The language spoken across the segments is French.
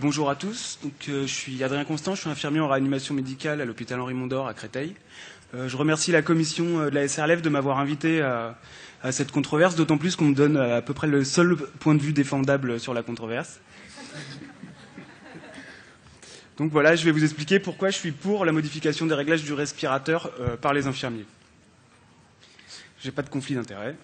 Bonjour à tous. Je suis Adrien Constant, je suis infirmier en réanimation médicale à l'hôpital Henri Mondor à Créteil. Je remercie la commission de la SRLF de m'avoir invité à cette controverse, d'autant plus qu'on me donne à peu près le seul point de vue défendable sur la controverse. Donc voilà, je vais vous expliquer pourquoi je suis pour la modification des réglages du respirateur par les infirmiers. J'ai pas de conflit d'intérêt.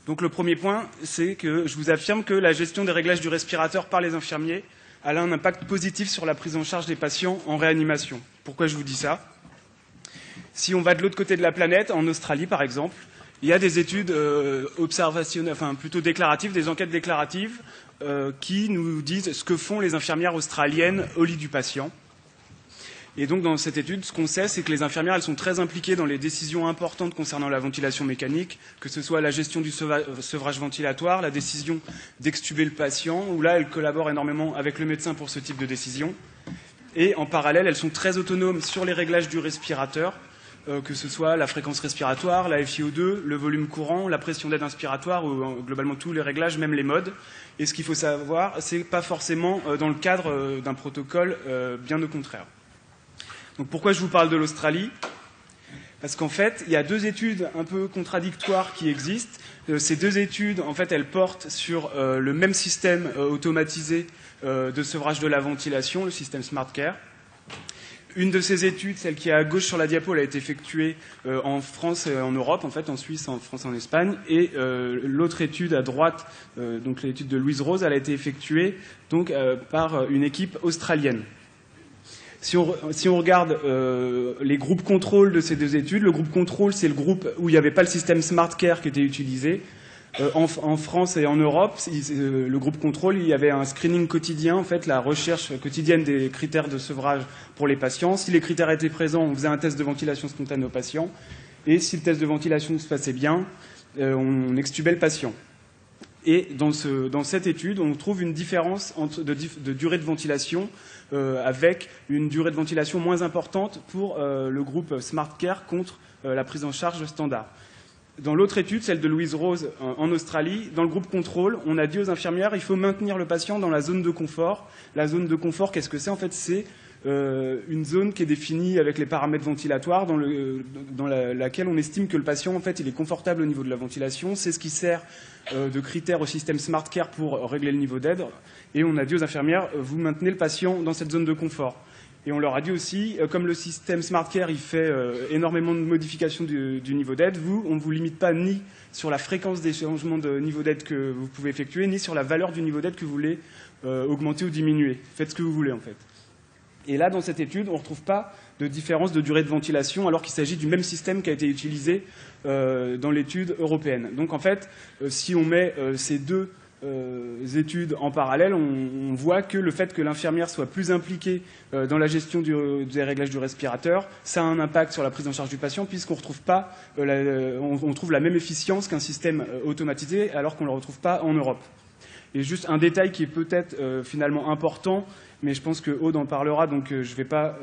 Donc le premier point, c'est que je vous affirme que la gestion des réglages du respirateur par les infirmiers a un impact positif sur la prise en charge des patients en réanimation. Pourquoi je vous dis ça ? Si on va de l'autre côté de la planète, en Australie par exemple, il y a des études observationnelles, enfin plutôt déclaratives, des enquêtes déclaratives qui nous disent ce que font les infirmières australiennes au lit du patient. Et donc dans cette étude, ce qu'on sait, c'est que les infirmières, elles sont très impliquées dans les décisions importantes concernant la ventilation mécanique, que ce soit la gestion du sevrage ventilatoire, la décision d'extuber le patient, où là, elles collaborent énormément avec le médecin pour ce type de décision. Et en parallèle, elles sont très autonomes sur les réglages du respirateur, que ce soit la fréquence respiratoire, la FiO2, le volume courant, la pression d'aide inspiratoire, ou globalement tous les réglages, même les modes. Et ce qu'il faut savoir, c'est pas forcément dans le cadre d'un protocole, bien au contraire. Donc pourquoi je vous parle de l'Australie ? Parce qu'en fait, il y a deux études un peu contradictoires qui existent. Ces deux études, en fait, elles portent sur le même système automatisé de sevrage de la ventilation, le système SmartCare. Une de ces études, celle qui est à gauche sur la diapo, elle a été effectuée en France et en Europe, en fait, en Suisse, en France et en Espagne. Et l'autre étude à droite, donc l'étude de Louise Rose, elle a été effectuée donc, par une équipe australienne. Si on regarde les groupes contrôle de ces deux études, le groupe contrôle, c'est le groupe où il n'y avait pas le système SmartCare qui était utilisé. En France et en Europe, le groupe contrôle, il y avait un screening quotidien, en fait, la recherche quotidienne des critères de sevrage pour les patients. Si les critères étaient présents, on faisait un test de ventilation spontanée au patient. Et si le test de ventilation se passait bien, on extubait le patient. Et dans cette étude, on trouve une différence de durée de ventilation avec une durée de ventilation moins importante pour le groupe SmartCare contre la prise en charge standard. Dans l'autre étude, celle de Louise Rose en Australie, dans le groupe contrôle, on a dit aux infirmières il faut maintenir le patient dans la zone de confort. La zone de confort, qu'est-ce que c'est ? En fait, c'est une zone qui est définie avec les paramètres ventilatoires dans laquelle on estime que le patient, en fait, il est confortable au niveau de la ventilation. C'est ce qui sert de critère au système SmartCare pour régler le niveau d'aide. Et on a dit aux infirmières vous maintenez le patient dans cette zone de confort. Et on leur a dit aussi, comme le système SmartCare il fait énormément de modifications du niveau d'aide, on ne vous limite pas ni sur la fréquence des changements de niveau d'aide que vous pouvez effectuer, ni sur la valeur du niveau d'aide que vous voulez augmenter ou diminuer. Faites ce que vous voulez en fait. Et là, dans cette étude, on ne retrouve pas de différence de durée de ventilation, alors qu'il s'agit du même système qui a été utilisé dans l'étude européenne. Donc en fait, si on met ces deux études en parallèle, on voit que le fait que l'infirmière soit plus impliquée dans la gestion des réglages du respirateur, ça a un impact sur la prise en charge du patient, puisqu'on retrouve pas, on trouve la même efficience qu'un système automatisé, alors qu'on ne le retrouve pas en Europe. Et juste un détail qui est peut-être finalement important, mais je pense que Aude en parlera, donc je vais pas,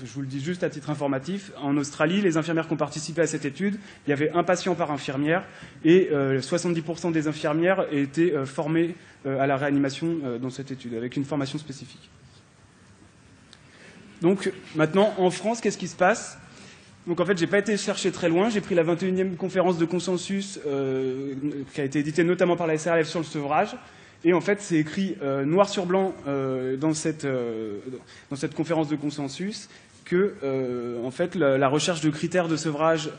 je vous le dis juste à titre informatif. En Australie, les infirmières qui ont participé à cette étude, il y avait un patient par infirmière et 70% des infirmières étaient formées à la réanimation dans cette étude, avec une formation spécifique. Donc maintenant, en France, qu'est-ce qui se passe ? Donc en fait, j'ai pas été chercher très loin. J'ai pris la 21e conférence de consensus qui a été éditée notamment par la SRLF sur le sevrage. Et en fait, c'est écrit noir sur blanc dans cette conférence de consensus que en fait, la recherche de critères de sevrage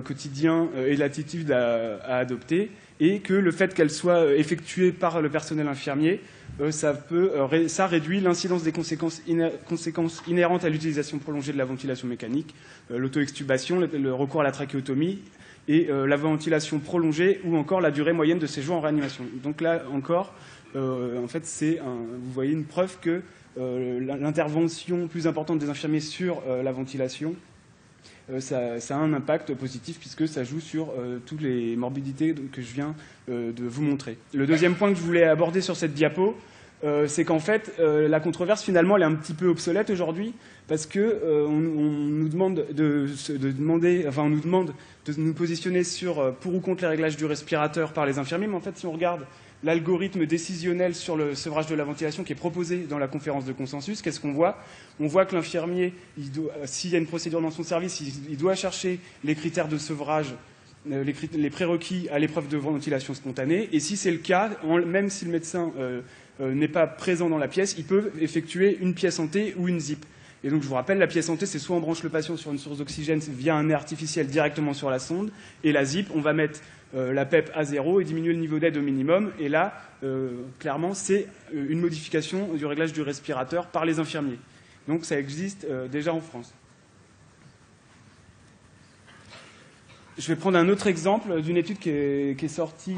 quotidien est l'attitude à adopter et que le fait qu'elle soit effectuée par le personnel infirmier, ça réduit l'incidence des conséquences inhérentes à l'utilisation prolongée de la ventilation mécanique, l'auto-extubation, le recours à la trachéotomie et la ventilation prolongée ou encore la durée moyenne de séjour en réanimation. Donc là encore, en fait, vous voyez une preuve que l'intervention plus importante des infirmiers sur la ventilation, ça a un impact positif puisque ça joue sur toutes les morbidités que je viens de vous montrer. Le deuxième point que je voulais aborder sur cette diapo, c'est qu'en fait, la controverse, finalement, elle est un petit peu obsolète aujourd'hui, parce que on nous demande on nous demande de nous positionner sur pour ou contre les réglages du respirateur par les infirmiers, mais en fait, si on regarde l'algorithme décisionnel sur le sevrage de la ventilation qui est proposé dans la conférence de consensus, qu'est-ce qu'on voit? On voit que l'infirmier, s'il y a une procédure dans son service, il doit chercher les critères de sevrage, les prérequis à l'épreuve de ventilation spontanée, et si c'est le cas, même si le médecin n'est pas présent dans la pièce, il peut effectuer une pièce en T ou une ZIP. Et donc je vous rappelle, la pièce en T, c'est soit on branche le patient sur une source d'oxygène via un nez artificiel directement sur la sonde, et la ZIP, on va mettre la PEP à 0 et diminuer le niveau d'aide au minimum. Et là, clairement, c'est une modification du réglage du respirateur par les infirmiers. Donc ça existe déjà en France. Je vais prendre un autre exemple d'une étude qui est sortie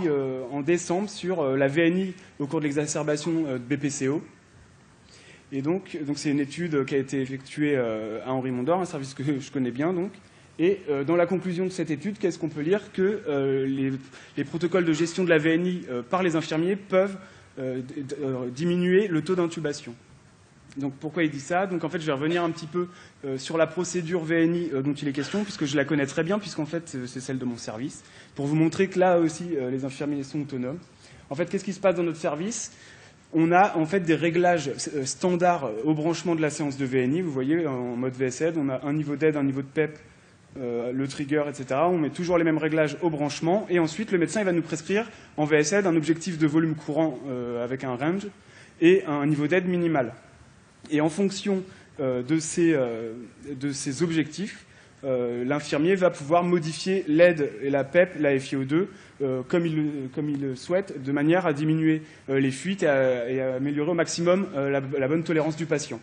en décembre sur la VNI au cours de l'exacerbation de BPCO. Et donc c'est une étude qui a été effectuée à Henri Mondor, un service que je connais bien donc. Et dans la conclusion de cette étude, qu'est-ce qu'on peut lire? Que les protocoles de gestion de la VNI par les infirmiers peuvent diminuer le taux d'intubation. Donc pourquoi il dit ça? Donc en fait, je vais revenir un petit peu sur la procédure VNI dont il est question, puisque je la connais très bien, puisqu'en fait, c'est celle de mon service, pour vous montrer que là aussi, les infirmiers sont autonomes. En fait, qu'est-ce qui se passe dans notre service? On a en fait des réglages standards au branchement de la séance de VNI. Vous voyez, en mode VSAID, on a un niveau d'aide, un niveau de PEP, le trigger, etc. On met toujours les mêmes réglages au branchement. Et ensuite, le médecin il va nous prescrire en VSAID un objectif de volume courant avec un range et un niveau d'aide minimal. Et en fonction de ces objectifs, l'infirmier va pouvoir modifier l'aide et la PEP, la FiO2, comme il le souhaite, de manière à diminuer les fuites et à améliorer au maximum la bonne tolérance du patient.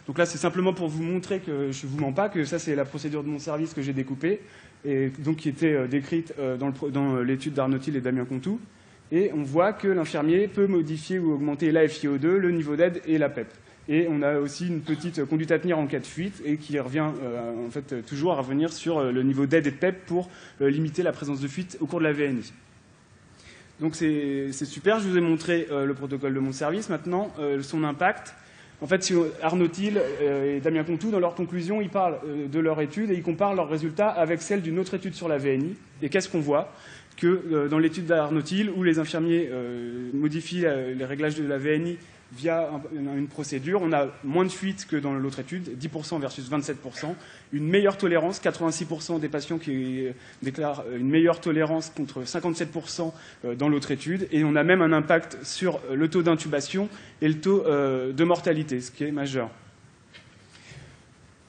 Donc là, c'est simplement pour vous montrer que je ne vous mens pas, que ça, c'est la procédure de mon service que j'ai découpée, et donc qui était décrite dans l'étude d'Arnaud-Thiel et Damien Contou. Et on voit que l'infirmier peut modifier ou augmenter la FiO2, le niveau d'aide et la PEP. Et on a aussi une petite conduite à tenir en cas de fuite et qui revient en fait toujours à revenir sur le niveau d'aide et de PEP pour limiter la présence de fuite au cours de la VNI. Donc c'est super, je vous ai montré le protocole de mon service. Maintenant, son impact. En fait, si Arnaud-Thiel et Damien Contou, dans leur conclusion, ils parlent de leur étude et ils comparent leurs résultats avec celle d'une autre étude sur la VNI. Et qu'est-ce qu'on voit? Que dans l'étude d'Arnaud-Thiel, où les infirmiers modifient les réglages de la VNI via une procédure, on a moins de fuites que dans l'autre étude, 10% versus 27%, une meilleure tolérance, 86% des patients qui déclarent une meilleure tolérance contre 57% dans l'autre étude, et on a même un impact sur le taux d'intubation et le taux de mortalité, ce qui est majeur.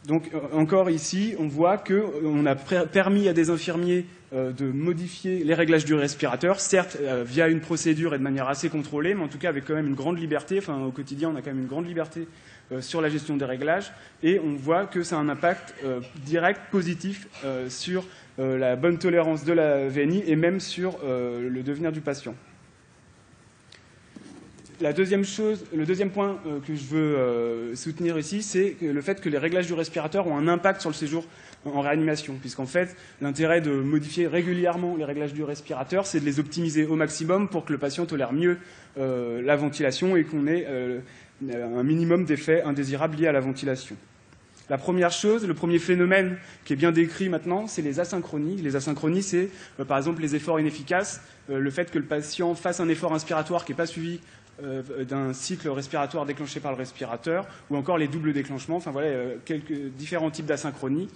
Donc encore ici, on voit qu'on a permis à des infirmiers de modifier les réglages du respirateur, certes via une procédure et de manière assez contrôlée, mais en tout cas avec quand même une grande liberté. Enfin, au quotidien, on a quand même une grande liberté sur la gestion des réglages, et on voit que ça a un impact direct, positif sur la bonne tolérance de la VNI et même sur le devenir du patient. Le deuxième point que je veux soutenir ici, c'est le fait que les réglages du respirateur ont un impact sur le séjour en réanimation, puisqu'en fait, l'intérêt de modifier régulièrement les réglages du respirateur, c'est de les optimiser au maximum pour que le patient tolère mieux la ventilation et qu'on ait un minimum d'effets indésirables liés à la ventilation. La première chose, le premier phénomène qui est bien décrit maintenant, c'est les asynchronies. Les asynchronies, c'est par exemple les efforts inefficaces, le fait que le patient fasse un effort inspiratoire qui n'est pas suivi d'un cycle respiratoire déclenché par le respirateur, ou encore les doubles déclenchements, enfin voilà, quelques différents types d'asynchronies.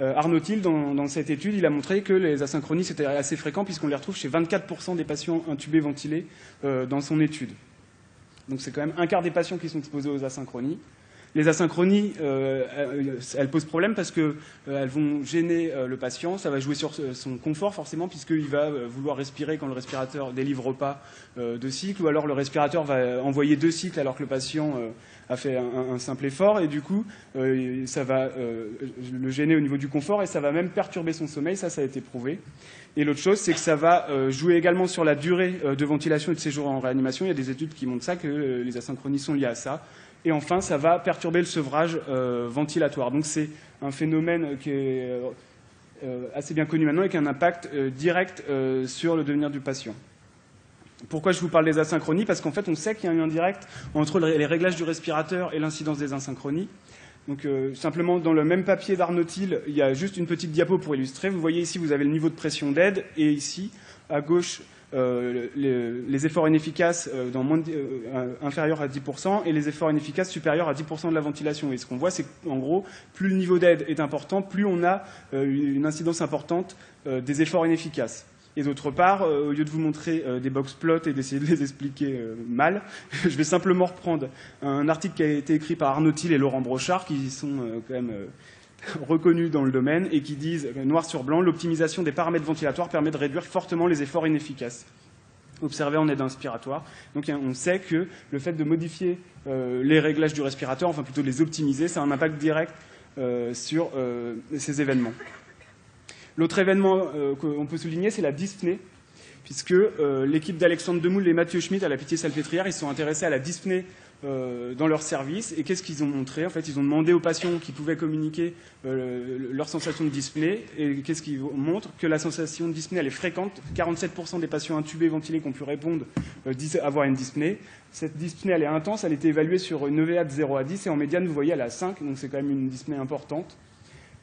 Arnaud-Thiel, dans cette étude, il a montré que les asynchronies, c'était assez fréquent, puisqu'on les retrouve chez 24% des patients intubés ventilés dans son étude. Donc c'est quand même un quart des patients qui sont exposés aux asynchronies. Les asynchronies, elles posent problème parce qu'elles vont gêner le patient, ça va jouer sur son confort forcément, puisqu'il va vouloir respirer quand le respirateur délivre pas de cycle, ou alors le respirateur va envoyer 2 cycles alors que le patient a fait un simple effort, et du coup, ça va le gêner au niveau du confort, et ça va même perturber son sommeil, ça a été prouvé. Et l'autre chose, c'est que ça va jouer également sur la durée de ventilation et de séjour en réanimation. Il y a des études qui montrent ça, que les asynchronies sont liées à ça. Et enfin, ça va perturber le sevrage ventilatoire. Donc c'est un phénomène qui est assez bien connu maintenant et qui a un impact direct sur le devenir du patient. Pourquoi je vous parle des asynchronies? Parce qu'en fait, on sait qu'il y a un lien direct entre les réglages du respirateur et l'incidence des asynchronies. Donc, simplement, dans le même papier d'Arnaud-Thiel, il y a juste une petite diapo pour illustrer. Vous voyez ici, vous avez le niveau de pression d'aide, et ici, à gauche, les efforts inefficaces inférieurs à 10% et les efforts inefficaces supérieurs à 10% de la ventilation. Et ce qu'on voit, c'est qu'en gros, plus le niveau d'aide est important, plus on a une incidence importante des efforts inefficaces. Et d'autre part, au lieu de vous montrer des box plots et d'essayer de les expliquer mal, je vais simplement reprendre un article qui a été écrit par Arnaud-Thiel et Laurent Brochard, qui sont quand même reconnus dans le domaine, et qui disent, noir sur blanc, l'optimisation des paramètres ventilatoires permet de réduire fortement les efforts inefficaces observés en aide inspiratoire. Donc on sait que le fait de modifier les réglages du respirateur, enfin plutôt de les optimiser, ça a un impact direct sur ces événements. L'autre événement qu'on peut souligner, c'est la dyspnée, puisque l'équipe d'Alexandre Demoule et Mathieu Schmitt à la Pitié-Salpêtrière, ils sont intéressés à la dyspnée dans leur service. Et qu'est-ce qu'ils ont montré? En fait, ils ont demandé aux patients qui pouvaient communiquer leur sensation de dyspnée. Et qu'est-ce qu'ils montrent? Que la sensation de dyspnée, elle est fréquente. 47% des patients intubés ventilés qui ont pu répondre disent avoir une dyspnée. Cette dyspnée, elle est intense. Elle a été évaluée sur une EVA de 0 à 10. Et en médiane, vous voyez, elle est à 5. Donc c'est quand même une dyspnée importante.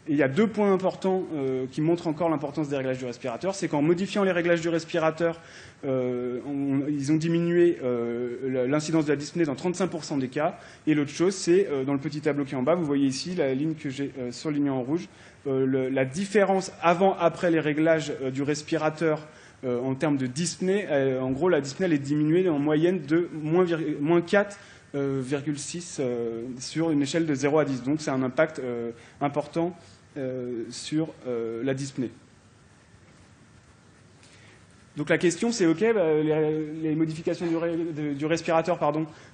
Et il y a deux points importants qui montrent encore l'importance des réglages du respirateur. C'est qu'en modifiant les réglages du respirateur, ils ont diminué l'incidence de la dyspnée dans 35% des cas. Et l'autre chose, c'est dans le petit tableau qui est en bas, vous voyez ici la ligne que j'ai surlignée en rouge, la différence avant-après les réglages du respirateur en termes de dyspnée. En gros, la dyspnée elle est diminuée en moyenne de moins 4,6 sur une échelle de 0 à 10. Donc c'est un impact important sur la dyspnée. Donc la question c'est ok, les modifications du respirateur,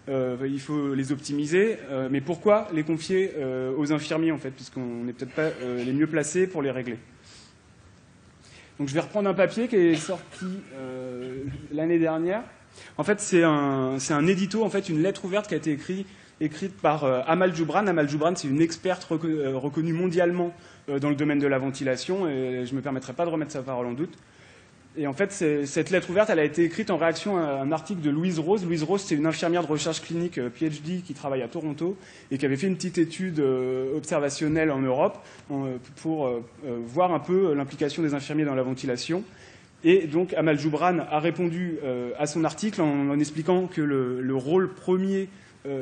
il faut les optimiser, mais pourquoi les confier aux infirmiers en fait, puisqu'on n'est peut-être pas les mieux placés pour les régler. Donc je vais reprendre un papier qui est sorti l'année dernière. En fait, c'est un édito, en fait, une lettre ouverte qui a été écrite par Amal Joubran. Amal Joubran, c'est une experte reconnue mondialement dans le domaine de la ventilation, et je ne me permettrai pas de remettre sa parole en doute. Et en fait, cette lettre ouverte, elle a été écrite en réaction à un article de Louise Rose. Louise Rose, c'est une infirmière de recherche clinique PhD qui travaille à Toronto et qui avait fait une petite étude observationnelle en Europe pour voir un peu l'implication des infirmiers dans la ventilation. Et donc, Amal Joubran a répondu à son article en expliquant que le rôle premier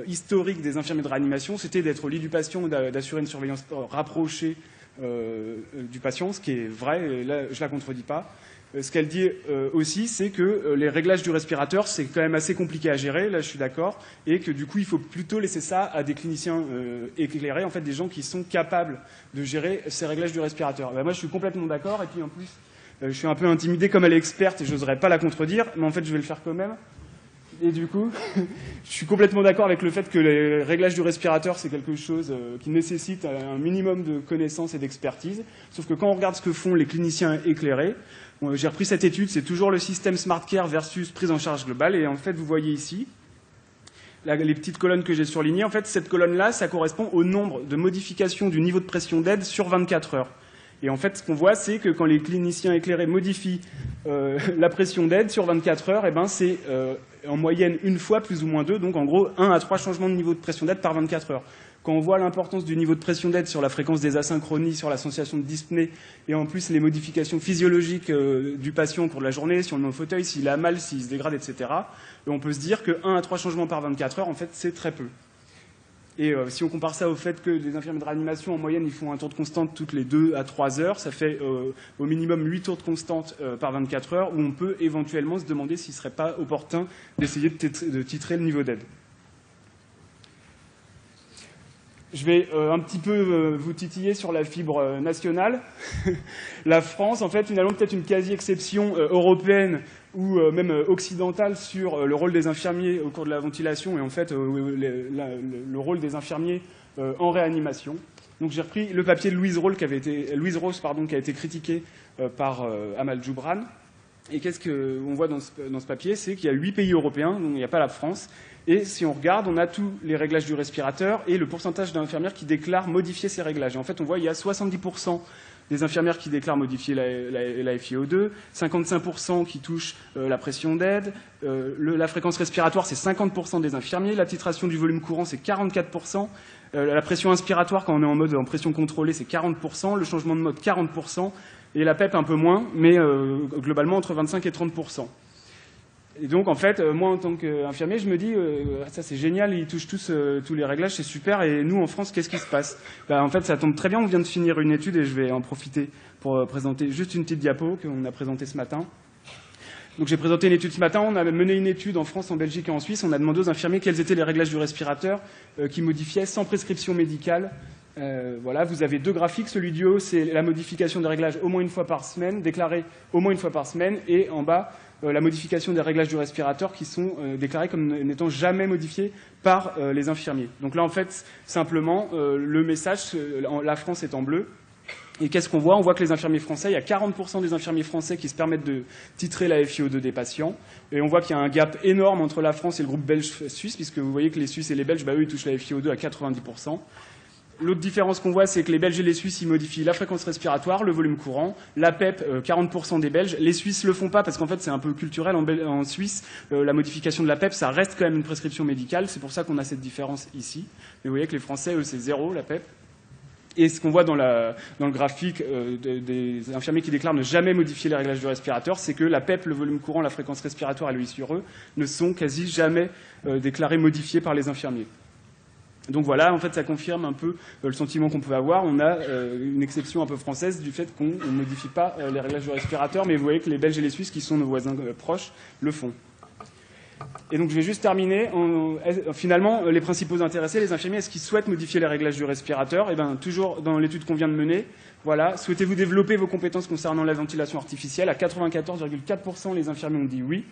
historique des infirmiers de réanimation, c'était d'être au lit du patient, d'assurer une surveillance rapprochée du patient, ce qui est vrai, et là, je ne la contredis pas. Ce qu'elle dit aussi, c'est que les réglages du respirateur, c'est quand même assez compliqué à gérer, là je suis d'accord, et que du coup, il faut plutôt laisser ça à des cliniciens éclairés, en fait, des gens qui sont capables de gérer ces réglages du respirateur. Ben, moi, je suis complètement d'accord, et puis en plus, je suis un peu intimidé comme elle est experte et je n'oserais pas la contredire, mais en fait, je vais le faire quand même. Et du coup, je suis complètement d'accord avec le fait que les réglages du respirateur, c'est quelque chose qui nécessite un minimum de connaissances et d'expertise. Sauf que quand on regarde ce que font les cliniciens éclairés, j'ai repris cette étude, c'est toujours le système SmartCare versus prise en charge globale. Et en fait, vous voyez ici, les petites colonnes que j'ai surlignées, en fait, cette colonne-là, ça correspond au nombre de modifications du niveau de pression d'aide sur 24 heures. Et en fait, ce qu'on voit, c'est que quand les cliniciens éclairés modifient la pression d'aide sur 24 heures, eh ben, c'est en moyenne une fois, plus ou moins 2, donc en gros 1 à 3 changements de niveau de pression d'aide par 24 heures. Quand on voit l'importance du niveau de pression d'aide sur la fréquence des asynchronies, sur la sensation de dyspnée, et en plus les modifications physiologiques du patient au cours de la journée, si on le met au fauteuil, s'il a mal, s'il se dégrade, etc., on peut se dire que 1 à 3 changements par 24 heures, en fait, c'est très peu. Et si on compare ça au fait que les infirmiers de réanimation, en moyenne, ils font un tour de constante toutes les 2 à 3 heures, ça fait au minimum 8 tours de constante par 24 heures, où on peut éventuellement se demander s'il ne serait pas opportun d'essayer de titrer le niveau d'aide. Je vais un petit peu vous titiller sur la fibre nationale. La France, en fait, finalement, peut-être une quasi-exception européenne ou même occidentale sur le rôle des infirmiers au cours de la ventilation et en fait le rôle des infirmiers en réanimation. Donc j'ai repris le papier de Louise Rose qui a été critiqué par Amal Joubran. Et qu'est-ce qu'on voit dans ce papier? C'est qu'il y a 8 pays européens, donc il n'y a pas la France. Et si on regarde, on a tous les réglages du respirateur et le pourcentage d'infirmières qui déclarent modifier ces réglages. Et en fait, on voit qu'il y a 70% des infirmières qui déclarent modifier la FiO2, 55% qui touchent la pression d'aide, la fréquence respiratoire, c'est 50% des infirmiers, la titration du volume courant, c'est 44%, la pression inspiratoire, quand on est en pression contrôlée, c'est 40%, le changement de mode, 40%, et la PEP un peu moins, mais globalement entre 25 et 30%. Et donc, en fait, moi, en tant qu'infirmier, je me dis, ça c'est génial, ils touchent tous les réglages, c'est super, et nous, en France, qu'est-ce qui se passe? En fait, ça tombe très bien, on vient de finir une étude, et je vais en profiter pour présenter juste une petite diapo qu'on a présentée ce matin. Donc j'ai présenté une étude ce matin, on a mené une étude en France, en Belgique et en Suisse, on a demandé aux infirmiers quels étaient les réglages du respirateur qui modifiaient sans prescription médicale. Voilà, vous avez deux graphiques, celui du haut, c'est la modification des réglages au moins une fois par semaine, déclarée au moins une fois par semaine, et en bas, la modification des réglages du respirateur qui sont déclarés comme n'étant jamais modifiés par les infirmiers. Donc là, en fait, simplement, le message, la France est en bleu. Et qu'est-ce qu'on voit? On voit que les infirmiers français, il y a 40% des infirmiers français qui se permettent de titrer la FiO2 des patients. Et on voit qu'il y a un gap énorme entre la France et le groupe belge-suisse, puisque vous voyez que les Suisses et les Belges, eux, ils touchent la FiO2 à 90%. L'autre différence qu'on voit, c'est que les Belges et les Suisses, ils modifient la fréquence respiratoire, le volume courant, la PEP, 40% des Belges. Les Suisses le font pas parce qu'en fait, c'est un peu culturel. En Suisse, la modification de la PEP, ça reste quand même une prescription médicale. C'est pour ça qu'on a cette différence ici. Mais vous voyez que les Français, eux, c'est 0, la PEP. Et ce qu'on voit dans le graphique des infirmiers qui déclarent ne jamais modifier les réglages du respirateur, c'est que la PEP, le volume courant, la fréquence respiratoire et le I sur E ne sont quasi jamais déclarés modifiés par les infirmiers. Donc voilà, en fait, ça confirme un peu le sentiment qu'on pouvait avoir. On a une exception un peu française du fait qu'on ne modifie pas les réglages du respirateur, mais vous voyez que les Belges et les Suisses, qui sont nos voisins proches, le font. Et donc je vais juste terminer. Finalement, les principaux intéressés, les infirmiers, est-ce qu'ils souhaitent modifier les réglages du respirateur? Eh bien, toujours dans l'étude qu'on vient de mener, voilà. Souhaitez-vous développer vos compétences concernant la ventilation artificielle? À 94,4%, les infirmiers ont dit oui.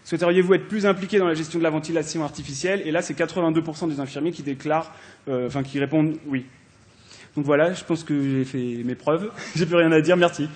Souhaiteriez-vous être plus impliqué dans la gestion de la ventilation artificielle? Et là, c'est 82% des infirmiers qui déclarent, qui répondent oui. Donc voilà, je pense que j'ai fait mes preuves. J'ai plus rien à dire. Merci.